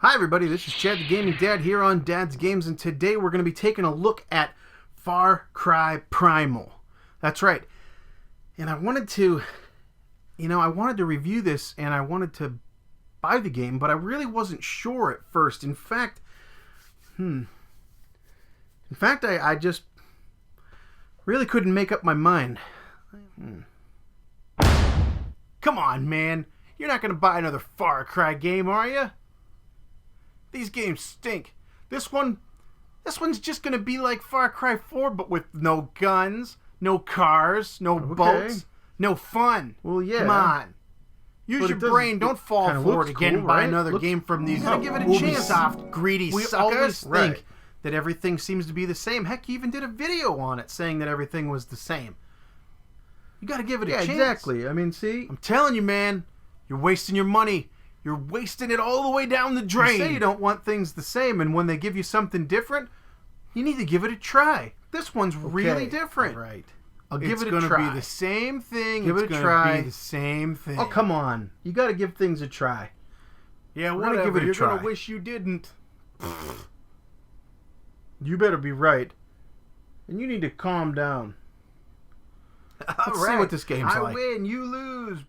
Hi everybody, this is Chad the Gaming Dad here on Dad's Games, and today we're going to be taking a look at FarCry Primal. That's right. And I wanted to, review this and I wanted to buy the game, but I really wasn't sure at first. In fact, I just really couldn't make up my mind. Come on, man. You're not going to buy another Far Cry game, are you? These games stink. This one's just gonna be like Far Cry 4, but with no guns, no cars, no boats, no fun. Well, yeah. Come on. Use your brain. Don't fall for it again and buy another game from these. Give it a chance, soft, greedy suckers. We always think that everything seems to be the same. Heck, you even did a video on it saying that everything was the same. You gotta give it a chance. Yeah, exactly. I mean, see? I'm telling you, man, you're wasting your money. You're wasting it all the way down the drain. You say you don't want things the same, and when they give you something different, you need to give it a try. This one's really different. All right. I'll give it a try. It's going to be the same thing. Give it a try. Be the same thing. Oh, come on. You got to give things a try. Yeah, whatever. Give it a You're try. going to wish you didn't. You better be right. And you need to calm down. Let's see what this game's like. I win, you lose.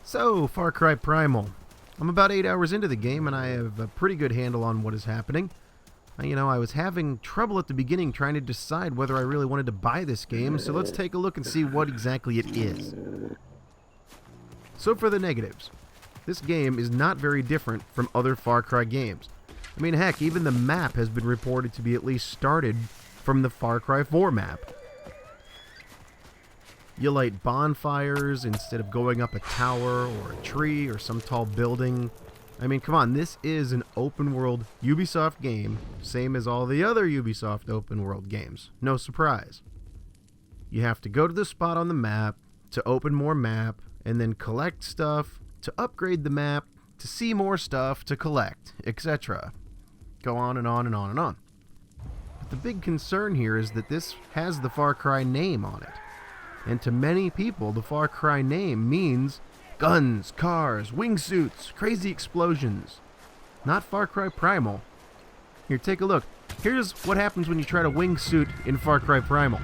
So, Far Cry Primal. I'm about 8 hours into the game, and I have a pretty good handle on what is happening. I was having trouble at the beginning trying to decide whether I really wanted to buy this game, so let's take a look and see what exactly it is. So for the negatives. This game is not very different from other Far Cry games. I mean, heck, even the map has been reported to be at least started from the Far Cry 4 map. You light bonfires instead of going up a tower or a tree or some tall building. I mean, come on, this is an open-world Ubisoft game, same as all the other Ubisoft open-world games. No surprise. You have to go to the spot on the map to open more map, and then collect stuff to upgrade the map, to see more stuff to collect, etc. Go on and on and on and on. But the big concern here is that this has the Far Cry name on it. And to many people, the Far Cry name means guns, cars, wingsuits, crazy explosions. Not Far Cry Primal. Here, take a look. Here's what happens when you try to wingsuit in Far Cry Primal.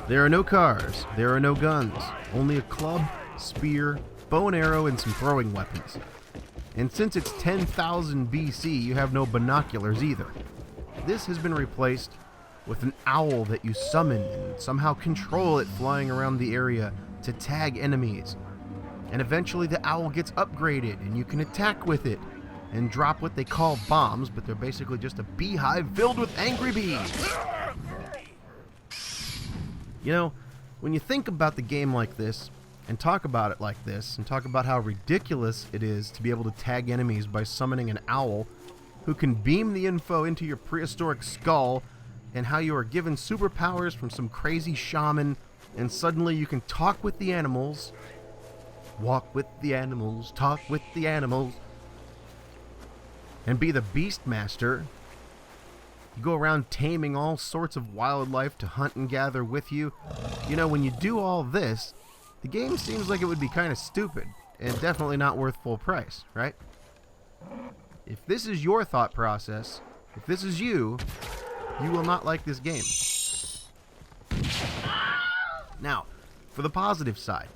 There are no cars. There are no guns. Only a club, spear, bow and arrow, and some throwing weapons. And since it's 10,000 BC, you have no binoculars either. This has been replaced with an owl that you summon and somehow control it flying around the area to tag enemies. And eventually the owl gets upgraded and you can attack with it and drop what they call bombs, but they're basically just a beehive filled with angry bees. You know, when you think about the game like this and talk about it like this and talk about how ridiculous it is to be able to tag enemies by summoning an owl who can beam the info into your prehistoric skull, and how you are given superpowers from some crazy shaman, and suddenly you can talk with the animals, walk with the animals, talk with the animals, and be the beast master. You go around taming all sorts of wildlife to hunt and gather with you. You know, when you do all this, the game seems like it would be kind of stupid, and definitely not worth full price, right? If this is your thought process, if this is you, you will not like this game. Now, for the positive side.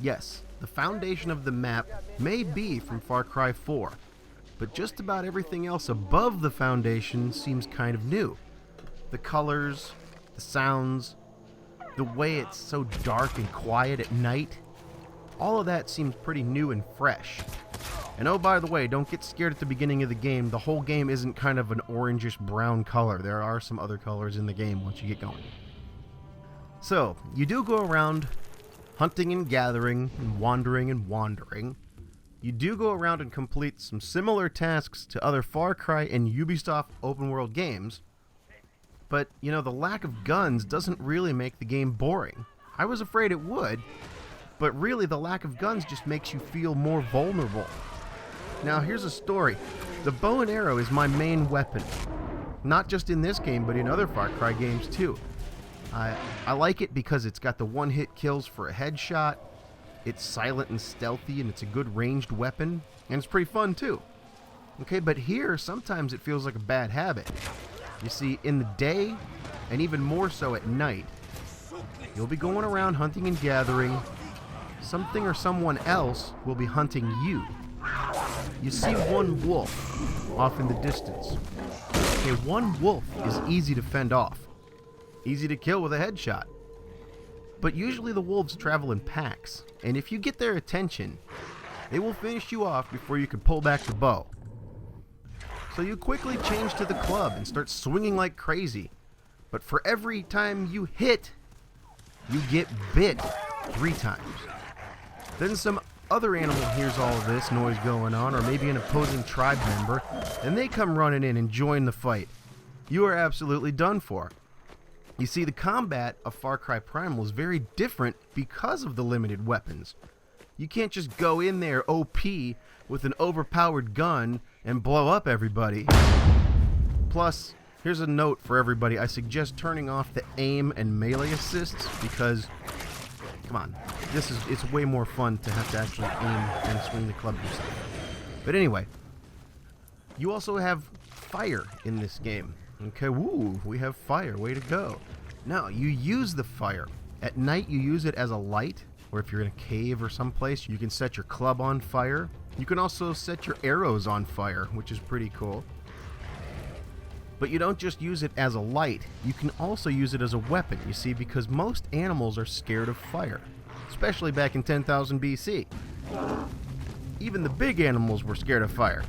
Yes, the foundation of the map may be from Far Cry 4, but just about everything else above the foundation seems kind of new. The colors, the sounds, the way it's so dark and quiet at night, all of that seems pretty new and fresh. And oh, by the way, don't get scared at the beginning of the game. The whole game isn't kind of an orangish brown color. There are some other colors in the game once you get going. So, you do go around hunting and gathering and wandering. You do go around and complete some similar tasks to other Far Cry and Ubisoft open world games. But, you know, the lack of guns doesn't really make the game boring. I was afraid it would, but really the lack of guns just makes you feel more vulnerable. Now, here's a story. The bow and arrow is my main weapon. Not just in this game, but in other Far Cry games too. I like it because it's got the one-hit kills for a headshot. It's silent and stealthy, and it's a good ranged weapon, and it's pretty fun too. Okay, but here, sometimes it feels like a bad habit. You see, in the day, and even more so at night, you'll be going around hunting and gathering. Something or someone else will be hunting you. You see one wolf off in the distance. Okay, one wolf is easy to fend off. Easy to kill with a headshot. But usually the wolves travel in packs, and if you get their attention, they will finish you off before you can pull back the bow. So you quickly change to the club and start swinging like crazy. But for every time you hit, you get bit 3 times. Then some other animal hears all of this noise going on, or maybe an opposing tribe member, and they come running in and join the fight. You are absolutely done for. You see, the combat of FarCry Primal is very different because of the limited weapons. You can't just go in there OP with an overpowered gun and blow up everybody. Plus, here's a note for everybody. I suggest turning off the aim and melee assists because, come on, it's way more fun to have to actually aim and swing the club yourself. But anyway, you also have fire in this game. Okay, woo, we have fire, way to go. Now, you use the fire. At night, you use it as a light, or if you're in a cave or someplace, you can set your club on fire. You can also set your arrows on fire, which is pretty cool. But you don't just use it as a light, you can also use it as a weapon, you see, because most animals are scared of fire, especially back in 10,000 BC. Even the big animals were scared of fire.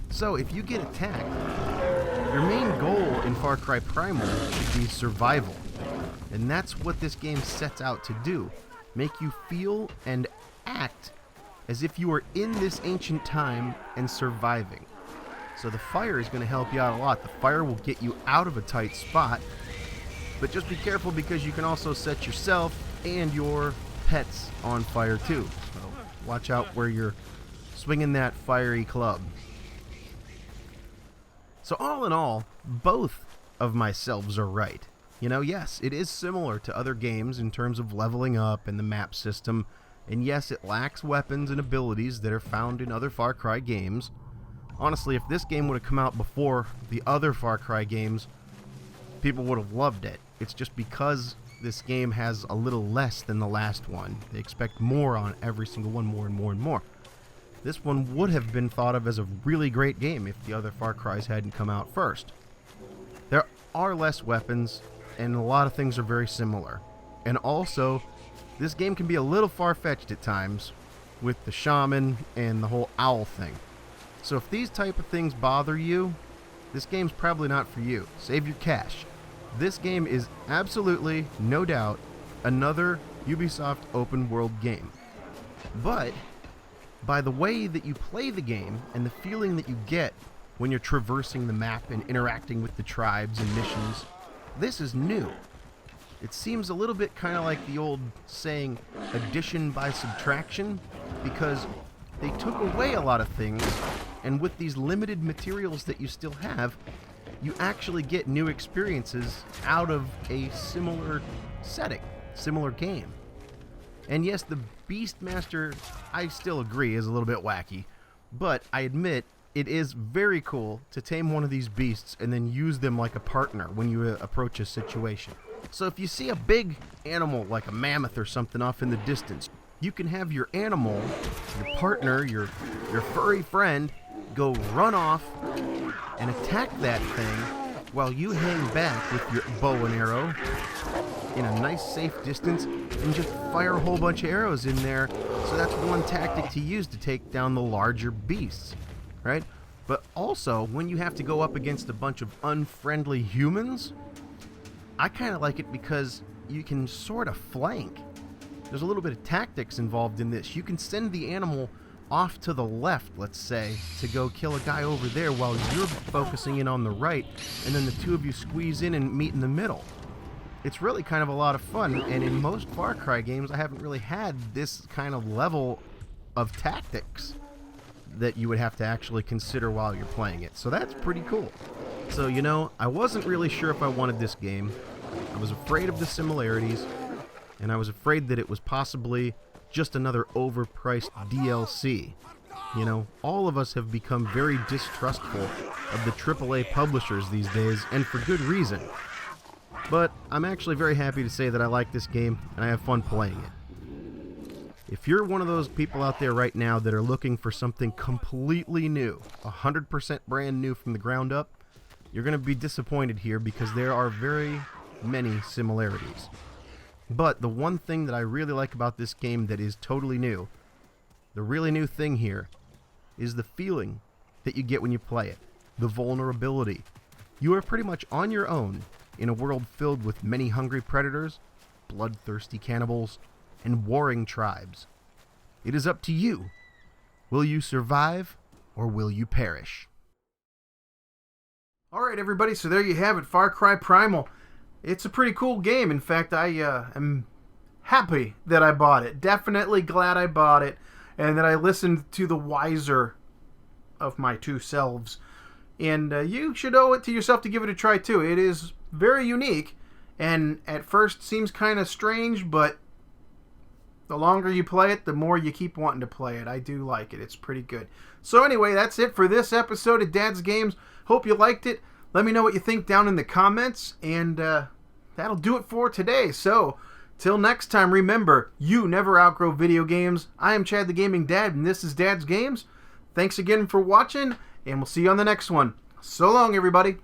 So if you get attacked, your main goal in FarCry Primal should be survival. And that's what this game sets out to do. Make you feel and act as if you are in this ancient time and surviving. So the fire is going to help you out a lot. The fire will get you out of a tight spot. But just be careful because you can also set yourself and your pets on fire too. So watch out where you're swinging that fiery club. So all in all, both of myselves are right. You know, yes, it is similar to other games in terms of leveling up and the map system. And yes, it lacks weapons and abilities that are found in other Far Cry games. Honestly, if this game would have come out before the other Far Cry games, people would have loved it. It's just because this game has a little less than the last one. They expect more on every single one, more and more and more. This one would have been thought of as a really great game if the other Far Crys hadn't come out first. There are less weapons, and a lot of things are very similar. And also, this game can be a little far-fetched at times with the shaman and the whole owl thing. So if these type of things bother you, this game's probably not for you. Save your cash. This game is absolutely, no doubt, another Ubisoft open world game. But by the way that you play the game and the feeling that you get when you're traversing the map and interacting with the tribes and missions, this is new. It seems a little bit kind of like the old saying, addition by subtraction, because they took away a lot of things, and with these limited materials that you still have, you actually get new experiences out of a similar setting, similar game. And yes, the Beastmaster, I still agree, is a little bit wacky, but I admit it is very cool to tame one of these beasts and then use them like a partner when you approach a situation. So if you see a big animal like a mammoth or something off in the distance, you can have your animal, your partner, your furry friend, go run off and attack that thing while you hang back with your bow and arrow in a nice safe distance and just fire a whole bunch of arrows in there. So that's one tactic to use to take down the larger beasts, right? But also, when you have to go up against a bunch of unfriendly humans, I kind of like it because you can sort of flank. There's a little bit of tactics involved in this. You can send the animal off to the left, let's say, to go kill a guy over there while you're focusing in on the right, and then the two of you squeeze in and meet in the middle. It's really kind of a lot of fun, and in most Far Cry games, I haven't really had this kind of level of tactics that you would have to actually consider while you're playing it. So that's pretty cool. So, you know, I wasn't really sure if I wanted this game. I was afraid of the similarities, and I was afraid that it was possibly just another overpriced DLC. You know, all of us have become very distrustful of the AAA publishers these days, and for good reason. But I'm actually very happy to say that I like this game, and I have fun playing it. If you're one of those people out there right now that are looking for something completely new, 100% brand new from the ground up, you're going to be disappointed here because there are very many similarities. But the one thing that I really like about this game that is totally new, the really new thing here, is the feeling that you get when you play it. The vulnerability. You are pretty much on your own in a world filled with many hungry predators, bloodthirsty cannibals, and warring tribes. It is up to you. Will you survive, or will you perish? Alright everybody, so there you have it, FarCry Primal. It's a pretty cool game. In fact, I am happy that I bought it. Definitely glad I bought it, and that I listened to the wiser of my two selves. And you should owe it to yourself to give it a try too. It is very unique, and at first seems kind of strange, but the longer you play it, the more you keep wanting to play it. I do like it. It's pretty good. So anyway, that's it for this episode of Dad's Games. Hope you liked it. Let me know what you think down in the comments, and that'll do it for today. So, till next time, remember, you never outgrow video games. I am Chad the Gaming Dad, and this is Dad's Games. Thanks again for watching, and we'll see you on the next one. So long, everybody.